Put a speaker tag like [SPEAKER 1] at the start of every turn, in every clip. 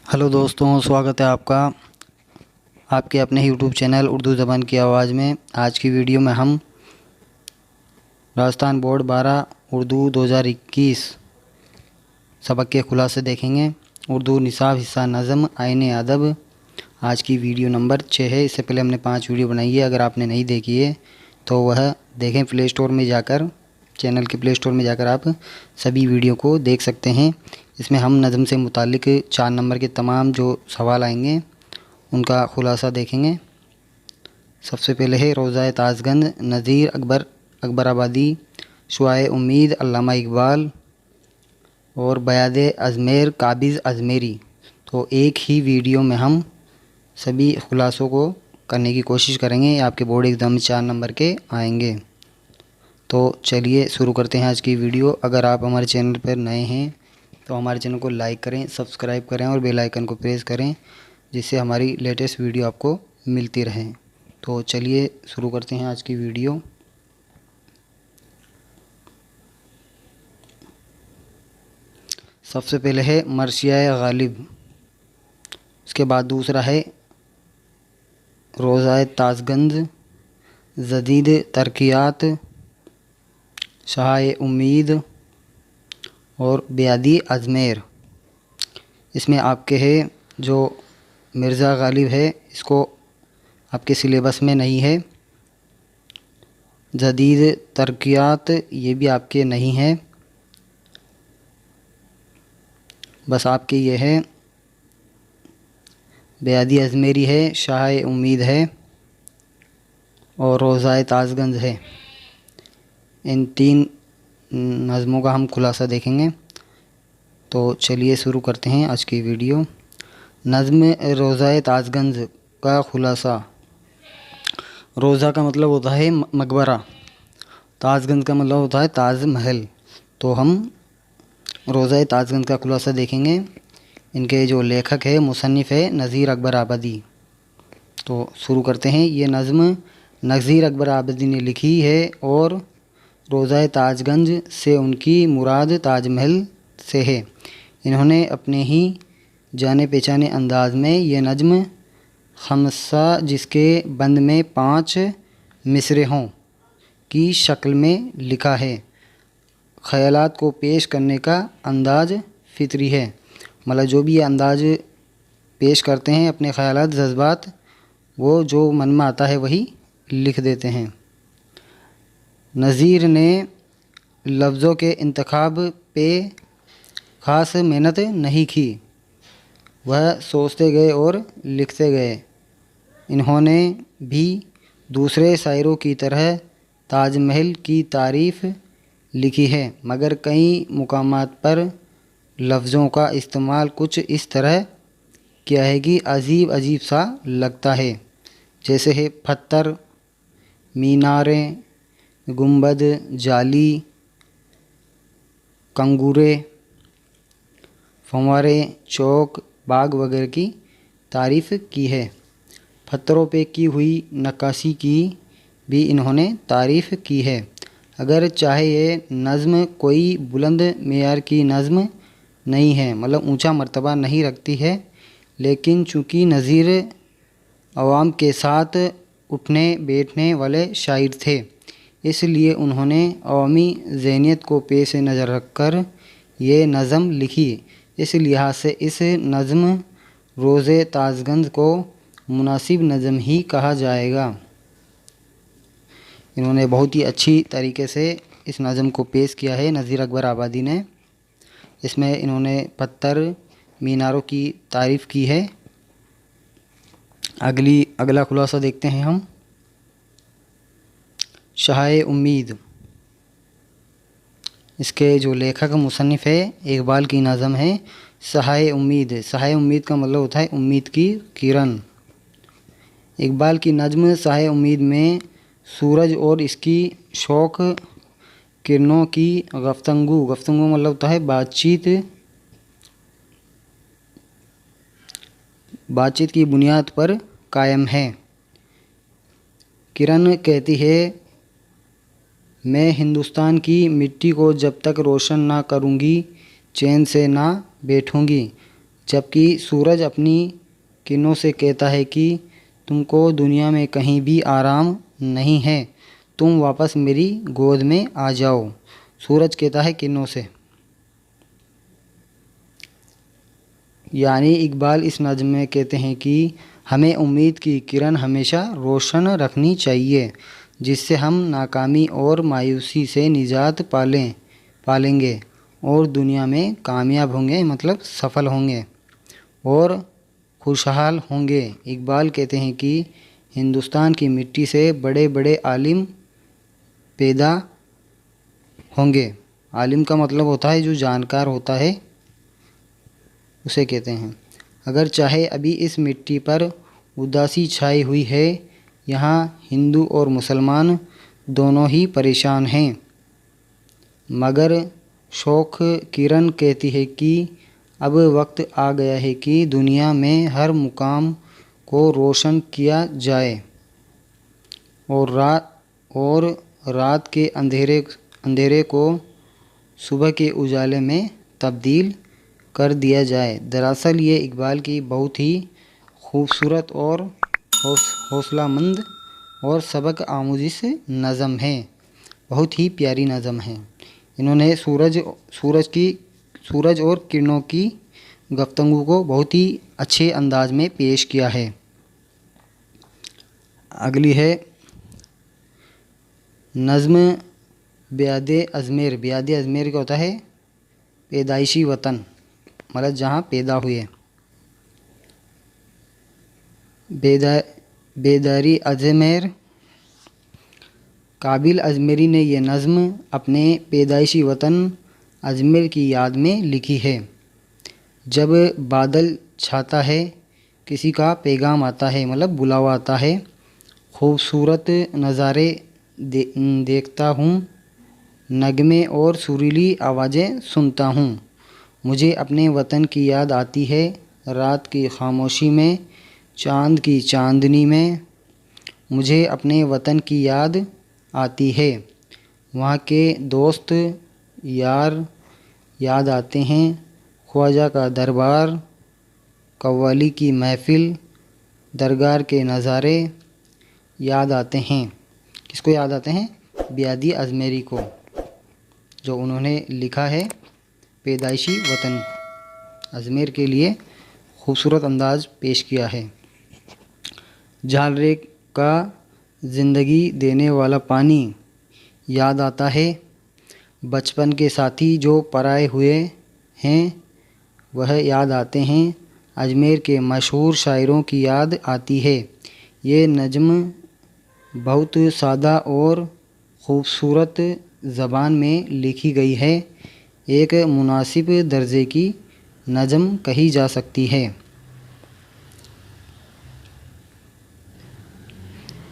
[SPEAKER 1] Hello दोस्तों, स्वागत है आपका आपके अपने यूट्यूब चैनल उर्दू ज़बान की आवाज़ में। आज की वीडियो में हम राजस्थान बोर्ड 12 उर्दू 2021 सबक के खुलासे देखेंगे। उर्दू निसाब हिस्सा नज़म आईने अदब। आज की वीडियो नंबर 6 है। इससे पहले हमने 5 वीडियो बनाई है। अगर आपने नहीं देखी है तो वह देखें। प्ले स्टोर में जाकर, चैनल के प्ले स्टोर में जाकर आप सभी वीडियो को देख सकते हैं। इसमें हम नज़म से मुतालिक 4 नंबर के तमाम जो सवाल आएंगे उनका खुलासा देखेंगे। सबसे पहले है रोज़ा ताज़गंज, नज़ीर अकबराबादी, शुआए उम्मीद अल्लामा इकबाल और बयाद अजमेर काबिज़ अजमेरी। तो एक ही वीडियो में हम सभी खुलासों को करने की कोशिश करेंगे। आपके बोर्ड एग्ज़ाम में 4 नंबर के आएंगे। तो चलिए शुरू करते हैं आज की वीडियो। अगर आप हमारे चैनल पर नए हैं तो हमारे चैनल को लाइक करें, सब्सक्राइब करें और बेल आइकन को प्रेस करें, जिससे हमारी लेटेस्ट वीडियो आपको मिलती रहे। तो चलिए शुरू करते हैं आज की वीडियो। सबसे पहले है मरसिया गालिब, उसके बाद दूसरा है रोज़ा ताज़गंज, जदीद तरक्यात, शाह उम्मीद और बेयादी अजमेर। इसमें आपके है जो मिर्ज़ा गालिब है, इसको आपके सिलेबस में नहीं है। जदीद तरक्यात ये भी आपके नहीं है। बस आपके ये है बेयादी अजमेरी है, शाह उम्मीद है और रोज़ा ताज़गंज है। इन 3 नज़मों का हम खुलासा देखेंगे। तो चलिए शुरू करते हैं आज की वीडियो। नज़्म रोज़ा ताज़गंज का खुलासा। रोज़ा का मतलब होता है मकबरा, ताज़गंज का मतलब होता है ताज महल। तो हम रोज़ा ताज़गंज का खुलासा देखेंगे। इनके जो लेखक है, मुसन्निफ़ है नज़ीर अकबराबादी। तो शुरू करते हैं। ये नज़्म नज़ीर अकबराबादी ने लिखी है और रोज़ा ताज़गंज से उनकी मुराद ताजमहल से है। इन्होंने अपने ही जाने पहचाने अंदाज में ये नज़्म खमसा, जिसके बंद में 5 मिसरे हों, की शक्ल में लिखा है। ख़यालात को पेश करने का अंदाज़ फितरी है। मतलब जो भी ये अंदाज़ पेश करते हैं, अपने ख़यालात जज्बात, वो जो मन में आता है वही लिख देते हैं। नज़ीर ने लफ्ज़ों के इंतखाब पे ख़ास मेहनत नहीं की, वह सोचते गए और लिखते गए। इन्होंने भी दूसरे शायरों की तरह ताजमहल की तारीफ़ लिखी है, मगर कई मुकामात पर लफ्ज़ों का इस्तेमाल कुछ इस तरह किया है कि अजीब अजीब सा लगता है। जैसे है पत्थर, मीनारें, गुंबद, जाली, कंगूरे, फंवारे, चौक, बाग वगैरह की तारीफ़ की है। पत्थरों पे की हुई नक्काशी की भी इन्होंने तारीफ़ की है। अगर चाहे ये नज़्म कोई बुलंद मेयार की नज़्म नहीं है, मतलब ऊंचा मर्तबा नहीं रखती है, लेकिन चूँकि नज़ीर अवाम के साथ उठने बैठने वाले शायर थे, इसलिए उन्होंने अवामी ज़हनियत को पेश नज़र रखकर ये नज़म लिखी। इस लिहाज से इस नज़म रोज़े ताज़गंज को मुनासिब नज़म ही कहा जाएगा। इन्होंने बहुत ही अच्छी तरीके से इस नज़म को पेश किया है नज़ीर अकबराबादी ने। इसमें इन्होंने पत्थर, मीनारों की तारीफ़ की है। अगला खुलासा देखते हैं हम। शाह उम्मीद, इसके जो लेखक मुसन्निफ़ है, इकबाल की नज़म है शाह उम्मीद। शाह उम्मीद का मतलब होता है उम्मीद की किरण। इकबाल की नज़म शाह उम्मीद में सूरज और इसकी शौक किरणों की गफ्तगू मतलब होता है बातचीत की बुनियाद पर कायम है। किरण कहती है, मैं हिंदुस्तान की मिट्टी को जब तक रोशन ना करूँगी चैन से ना बैठूँगी। जबकि सूरज अपनी किरणों से कहता है कि तुमको दुनिया में कहीं भी आराम नहीं है, तुम वापस मेरी गोद में आ जाओ। सूरज कहता है किरणों से। यानी इकबाल इस नज़्म में कहते हैं कि हमें उम्मीद की किरण हमेशा रोशन रखनी चाहिए, जिससे हम नाकामी और मायूसी से निजात पालेंगे और दुनिया में कामयाब होंगे, मतलब सफल होंगे और खुशहाल होंगे। इकबाल कहते हैं कि हिंदुस्तान की मिट्टी से बड़े बड़े आलिम पैदा होंगे। आलिम का मतलब होता है जो जानकार होता है, उसे कहते हैं। अगर चाहे अभी इस मिट्टी पर उदासी छाई हुई है, यहाँ हिंदू और मुसलमान दोनों ही परेशान हैं, मगर शौक़ किरण कहती है कि अब वक्त आ गया है कि दुनिया में हर मुकाम को रोशन किया जाए और रात के अंधेरे को सुबह के उजाले में तब्दील कर दिया जाए। दरअसल ये इकबाल की बहुत ही खूबसूरत और हौसलामंद और सबक आमूज़ नज़म है, बहुत ही प्यारी नज़म है। इन्होंने सूरज और किरणों की गुफ्तगू को बहुत ही अच्छे अंदाज में पेश किया है। अगली है नज़्म ब्यादे अज़मेर। ब्यादे अज़मेर क्या होता है? पैदाइशी वतन, मतलब जहाँ पैदा हुए। बेदारी अजमेर। काबिल अजमेरी ने यह नज़्म अपने पैदाइशी वतन अजमेर की याद में लिखी है। जब बादल छाता है, किसी का पैगाम आता है, मतलब बुलावा आता है, खूबसूरत नज़ारे देखता हूँ, नगमे और सुरीली आवाज़ें सुनता हूँ, मुझे अपने वतन की याद आती है। रात की खामोशी में, चाँद की चांदनी में, मुझे अपने वतन की याद आती है। वहाँ के दोस्त यार याद आते हैं, ख्वाजा का दरबार, कव्वाली की महफ़िल, दरगाह के नज़ारे याद आते हैं। किसको याद आते हैं? ब्यादी अज़मेरी को, जो उन्होंने लिखा है पैदाइशी वतन अजमेर के लिए खूबसूरत अंदाज पेश किया है। झालरे का ज़िंदगी देने वाला पानी याद आता है, बचपन के साथी जो पराए हुए हैं वह याद आते हैं, अजमेर के मशहूर शायरों की याद आती है। ये नज़्म बहुत सादा और ख़ूबसूरत ज़बान में लिखी गई है, एक मुनासिब दर्जे की नज़्म कही जा सकती है।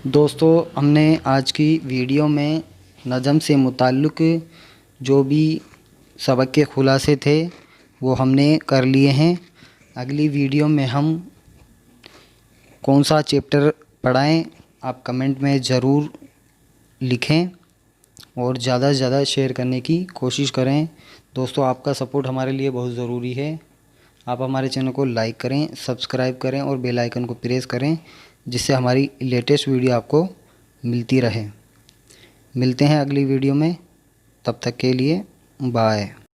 [SPEAKER 1] दोस्तों, हमने आज की वीडियो में नज़्म से मुताल्लिक़ जो भी सबक के खुलासे थे वो हमने कर लिए हैं। अगली वीडियो में हम कौन सा चैप्टर पढ़ाएं, आप कमेंट में ज़रूर लिखें और ज़्यादा से ज़्यादा शेयर करने की कोशिश करें। दोस्तों, आपका सपोर्ट हमारे लिए बहुत ज़रूरी है। आप हमारे चैनल को लाइक करें, सब्सक्राइब करें और बेल आइकन को प्रेस करें, जिससे हमारी लेटेस्ट वीडियो आपको मिलती रहे। मिलते हैं अगली वीडियो में, तब तक के लिए बाय।